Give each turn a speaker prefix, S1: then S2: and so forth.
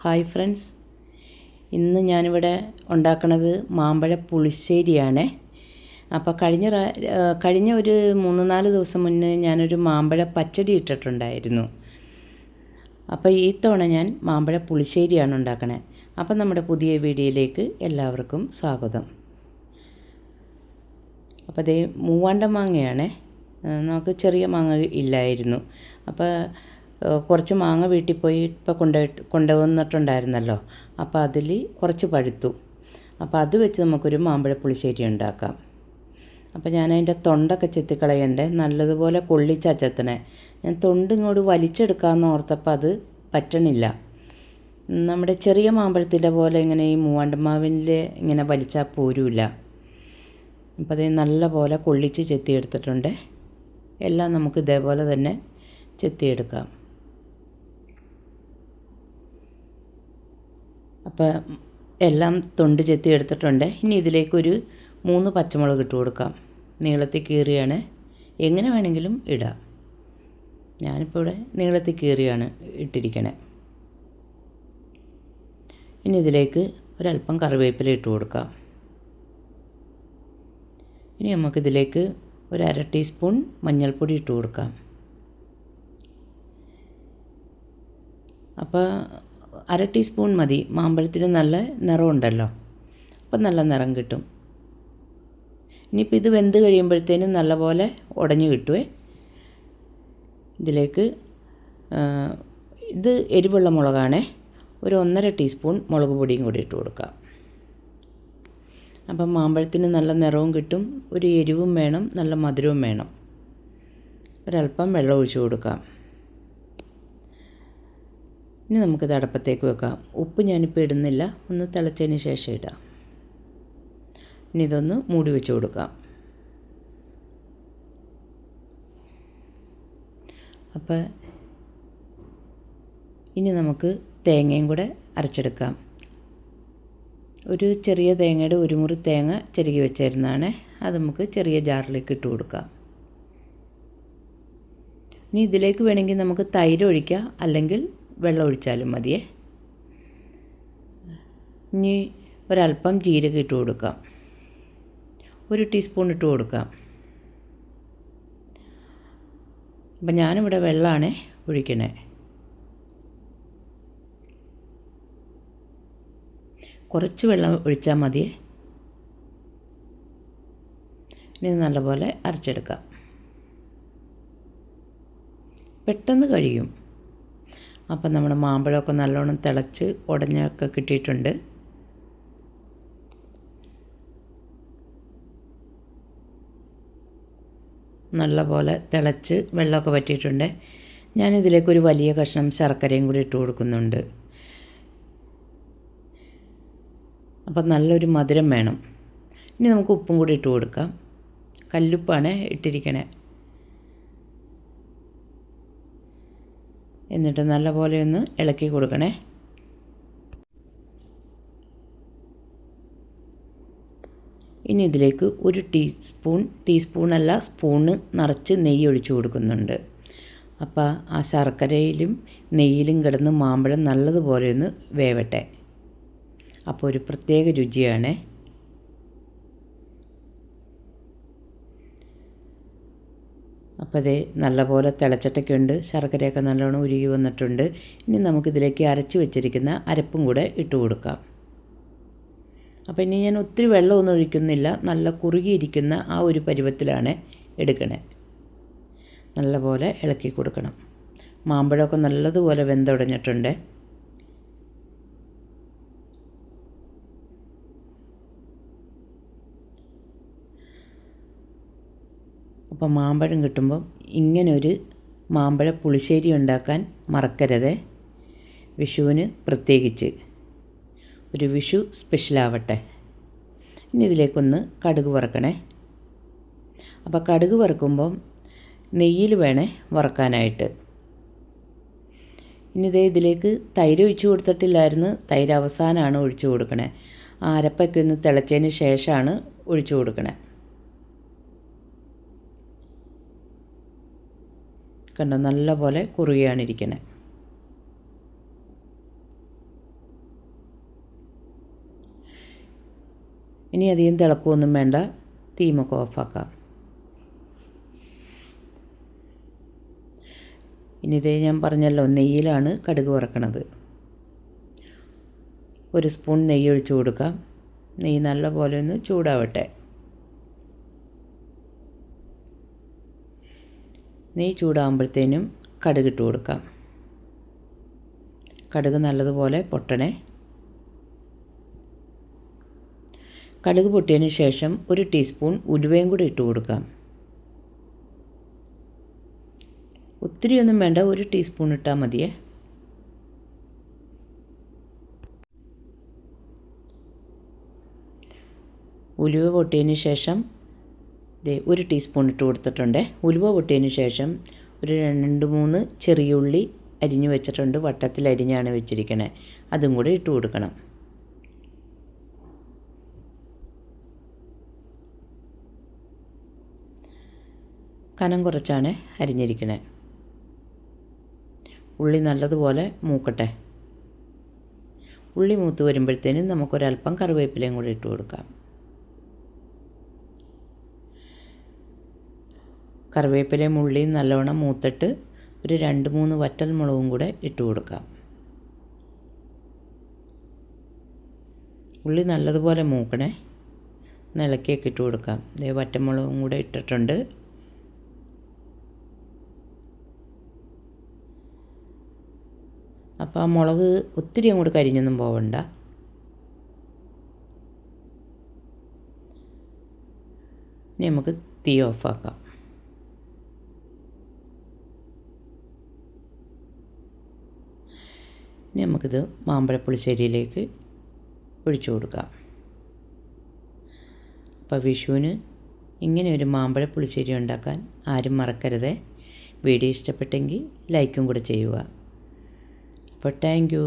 S1: Hi friends, ഇന്ന് ഞാനിവിടെ ഉണ്ടാക്കുന്നത് മാമ്പഴ പുളിശ്ശേരിയാണ്. അപ്പോൾ കഴിഞ്ഞ ഒരു 3-4 ദിവസം മുന്നേ ഞാനൊരു മാമ്പഴ പച്ചടി ഇട്ടിട്ടുണ്ടായിരുന്നു. അപ്പോൾ ഈ തവണ ഞാൻ മാമ്പഴ പുളിശ്ശേരിയാണ് ഉണ്ടാക്കണേ. അപ്പം നമ്മുടെ പുതിയ വീഡിയോയിലേക്ക് എല്ലാവർക്കും സ്വാഗതം. അപ്പോൾ അതേ മൂവാണ്ട മാങ്ങയാണേ. നമുക്ക് ചെറിയ മാങ്ങ ഇല്ലായിരുന്നു. അപ്പോൾ കുറച്ച് മാങ്ങ വീട്ടിൽ പോയി ഇപ്പോൾ കൊണ്ടുവന്നിട്ടുണ്ടായിരുന്നല്ലോ. അപ്പോൾ അതിൽ കുറച്ച് പഴുത്തു. അപ്പോൾ അത് വെച്ച് നമുക്കൊരു മാമ്പഴ പുളിശ്ശേരി ഉണ്ടാക്കാം. അപ്പോൾ ഞാനതിൻ്റെ തൊണ്ടൊക്കെ ചെത്തിക്കളയണ്ടേ, നല്ലതുപോലെ കൊള്ളിച്ചാ ചെത്തണേ. ഞാൻ തൊണ്ട് ഇങ്ങോട്ട് വലിച്ചെടുക്കാമെന്ന് ഓർത്തപ്പോൾ അത് പറ്റണില്ല. നമ്മുടെ ചെറിയ മാമ്പഴത്തിൻ്റെ പോലെ ഇങ്ങനെ ഈ മൂവാണ്ടമാവിൽ ഇങ്ങനെ വലിച്ചാൽ പോരുമില്ല. അപ്പോൾ അത് നല്ല പോലെ കൊള്ളിച്ച് ചെത്തിയെടുത്തിട്ടുണ്ട്. എല്ലാം നമുക്ക് ഇതേപോലെ തന്നെ ചെത്തിയെടുക്കാം. അപ്പോൾ എല്ലാം തൊണ്ട് ചെത്തി എടുത്തിട്ടുണ്ട്. ഇനി ഇതിലേക്കൊരു 3 പച്ചമുളക് ഇട്ട് കൊടുക്കാം. നീളത്തിൽ കീറിയാണ്, എങ്ങനെ വേണമെങ്കിലും ഇടാം. ഞാനിപ്പോൾ ഇവിടെ നീളത്തിൽ കീറിയാണ് ഇട്ടിരിക്കണേ. ഇനി ഇതിലേക്ക് ഒരല്പം കറിവേപ്പില ഇട്ട് കൊടുക്കാം. ഇനി നമുക്കിതിലേക്ക് ഒരു 1/2 ടീസ്പൂൺ മഞ്ഞൾപ്പൊടി ഇട്ട് കൊടുക്കാം. അപ്പോൾ 1/2 ടീസ്പൂൺ മതി. മാമ്പഴത്തിന് നല്ല നിറമുണ്ടല്ലോ, അപ്പം നല്ല നിറം കിട്ടും. ഇനിയിപ്പോൾ ഇത് വെന്ത് കഴിയുമ്പോഴത്തേനും നല്ലപോലെ ഉടഞ്ഞു കിട്ടുമേ. ഇതിലേക്ക് ഇത് എരിവുള്ള മുളകാണേ, ഒരു 1.5 ടീസ്പൂൺ മുളക് പൊടിയും കൂടി ഇട്ട് കൊടുക്കാം. അപ്പം മാമ്പഴത്തിന് നല്ല നിറവും കിട്ടും, ഒരു എരിവും വേണം, നല്ല മധുരവും വേണം. ഒരല്പം വെള്ളം ഒഴിച്ച് കൊടുക്കാം. ഇനി നമുക്കിത് അടുപ്പത്തേക്ക് വെക്കാം. ഉപ്പ് ഞാനിപ്പോൾ ഇടുന്നില്ല, ഒന്ന് തിളച്ചതിന് ശേഷം ഇടാം. ഇനി ഇതൊന്ന് മൂടി വെച്ച് കൊടുക്കാം. അപ്പോൾ ഇനി നമുക്ക് തേങ്ങയും കൂടെ അരച്ചെടുക്കാം. ഒരു ചെറിയ തേങ്ങയുടെ ഒരു മുറി തേങ്ങ ചിരകി വെച്ചിരുന്നതാണ്. അത് നമുക്ക് ചെറിയ ജാറിലേക്ക് ഇട്ട് കൊടുക്കാം. ഇനി ഇതിലേക്ക് വേണമെങ്കിൽ നമുക്ക് തൈര് ഒഴിക്കാം, അല്ലെങ്കിൽ വെള്ളം ഒഴിച്ചാലും മതിയേ. ഇനി ഒരല്പം ജീരകം ഇട്ട് കൊടുക്കാം. 1 ടീസ്പൂൺ ഇട്ട് കൊടുക്കാം. അപ്പം ഞാനിവിടെ വെള്ളമാണ് ഒഴിക്കണേ. കുറച്ച് വെള്ളം ഒഴിച്ചാൽ മതിയേ. ഇനി നല്ലപോലെ അരച്ചെടുക്കാം. പെട്ടെന്ന് കഴിയും. അപ്പം നമ്മുടെ മാമ്പഴമൊക്കെ നല്ലോണം തിളച്ച് ഉടഞ്ഞൊക്കെ കിട്ടിയിട്ടുണ്ട്. നല്ലപോലെ തിളച്ച് വെള്ളമൊക്കെ വറ്റിയിട്ടുണ്ട്. ഞാനിതിലേക്കൊരു വലിയ കഷ്ണം ശർക്കരയും കൂടി ഇട്ട് കൊടുക്കുന്നുണ്ട്. അപ്പം നല്ലൊരു മധുരം വേണം. ഇനി നമുക്ക് ഉപ്പും കൂടി ഇട്ട് കൊടുക്കാം. കല്ലുപ്പാണ് ഇട്ടിരിക്കണേ. എന്നിട്ട് നല്ലപോലെ ഒന്ന് ഇളക്കി കൊടുക്കണേ. ഇനി ഇതിലേക്ക് 1 ടീസ്പൂണല്ല സ്പൂണ് നിറച്ച് നെയ്യ് ഒഴിച്ച് കൊടുക്കുന്നുണ്ട്. അപ്പോൾ ആ ശർക്കരയിലും നെയ്യിലും കിടന്ന് മാമ്പഴം നല്ലതുപോലെ ഒന്ന് വേവട്ടെ. അപ്പോൾ ഒരു പ്രത്യേക രുചിയാണ്. അപ്പോൾ അതേ നല്ലപോലെ തിളച്ചിട്ടൊക്കെ ഉണ്ട്. ശർക്കരയൊക്കെ നല്ലോണം ഉരുകി വന്നിട്ടുണ്ട്. ഇനി നമുക്കിതിലേക്ക് അരച്ച് വെച്ചിരിക്കുന്ന അരപ്പും കൂടെ ഇട്ട് കൊടുക്കാം. അപ്പോൾ ഇനി ഞാൻ ഒത്തിരി വെള്ളമൊന്നും ഒഴിക്കുന്നില്ല, നല്ല കുറുകിയിരിക്കുന്ന ആ ഒരു പരുവത്തിലാണ് എടുക്കണേ. നല്ലപോലെ ഇളക്കി കൊടുക്കണം. മാമ്പഴമൊക്കെ നല്ലതുപോലെ വെന്തുടഞ്ഞിട്ടുണ്ട്. അപ്പോൾ മാമ്പഴം കിട്ടുമ്പം ഇങ്ങനൊരു മാമ്പഴ പുളിശ്ശേരി ഉണ്ടാക്കാൻ മറക്കരുത്. വിഷുവിന് പ്രത്യേകിച്ച് ഒരു വിഷു സ്പെഷ്യലാവട്ടെ. ഇനി ഇതിലേക്കൊന്ന് കടുക് വറുക്കണേ. അപ്പോൾ കടുക് വറുക്കുമ്പം നെയ്യിൽ വേണേ വറുക്കാനായിട്ട്. ഇനി ഇതിലേക്ക് തൈര് ഒഴിച്ച് കൊടുത്തിട്ടില്ലായിരുന്നു. തൈര് അവസാനമാണ് ഒഴിച്ച് കൊടുക്കണേ. ആ അരപ്പൊക്കെ ഒന്ന് തിളച്ചതിന് ശേഷമാണ് ഒഴിച്ച് കൊടുക്കണേ. കണ്ടോ, നല്ല പോലെ കുറുകിയാണ് ഇരിക്കണേ. ഇനി അധികം തിളക്കുകയൊന്നും വേണ്ട, തീമൊക്കെ ഓഫാക്കാം. ഇനി ഇതേ ഞാൻ പറഞ്ഞല്ലോ, നെയ്യിലാണ് കടുക് വറക്കണത്. 1 സ്പൂൺ നെയ്യ് ഒഴിച്ച് കൊടുക്കാം. നെയ്യ് നല്ലപോലെ ഒന്ന് ചൂടാവട്ടെ. നെയ്യ് ചൂടാകുമ്പോഴത്തേനും കടുക് ഇട്ട് കൊടുക്കാം. കടുക് നല്ലതുപോലെ പൊട്ടണേ. കടുക് പൊട്ടിയതിന് ശേഷം 1 ടീസ്പൂൺ ഉലുവയും കൂടി ഇട്ട് കൊടുക്കാം. ഒത്തിരിയൊന്നും വേണ്ട, 1 ടീസ്പൂൺ ഇട്ടാൽ മതിയേ. ഉലുവ പൊട്ടിയതിന് ശേഷം 1 ടീസ്പൂൺ ഇട്ട് കൊടുത്തിട്ടുണ്ട്. ഉലുവ പൊട്ടിയതിന് ശേഷം ഒരു 2-3 ചെറിയ ഉള്ളി അരിഞ്ഞ് വെച്ചിട്ടുണ്ട്, വട്ടത്തിൽ അരിഞ്ഞാണ് വെച്ചിരിക്കണേ. അതും കൂടി ഇട്ട് കൊടുക്കണം. കനം കുറച്ചാണ് അരിഞ്ഞിരിക്കണേ. ഉള്ളി നല്ലതുപോലെ മൂക്കട്ടെ. ഉള്ളി മൂത്ത് വരുമ്പോഴത്തേനും നമുക്കൊരല്പം കറിവേപ്പിലയും കൂടി ഇട്ട് കൊടുക്കാം. കറിവേപ്പിലയും ഉള്ളിയും നല്ലവണ്ണം മൂത്തിട്ട് ഒരു 2-3 വറ്റൽ മുളകും കൂടെ ഇട്ട് കൊടുക്കാം. ഉള്ളി നല്ലതുപോലെ മൂക്കണേ. ഇളക്കിയൊക്കെ ഇട്ട് കൊടുക്കാം. വറ്റൽമുളകും കൂടെ ഇട്ടിട്ടുണ്ട്. അപ്പോൾ ആ മുളക് ഒത്തിരി അങ്ങോട്ട് കരിഞ്ഞൊന്നും പോവണ്ട. ഇനി നമുക്ക് തീ ഓഫാക്കാം. ഇനി നമുക്കിത് മാമ്പഴപ്പുളിശ്ശേരിയിലേക്ക് ഒഴിച്ചു കൊടുക്കാം. അപ്പോൾ വിഷുവിന് ഇങ്ങനെ ഒരു മാമ്പഴപ്പുളിശ്ശേരി ഉണ്ടാക്കാൻ ആരും മറക്കരുത്. വീഡിയോ ഇഷ്ടപ്പെട്ടെങ്കിൽ ലൈക്കും കൂടെ ചെയ്യുക. അപ്പോൾ താങ്ക് യു.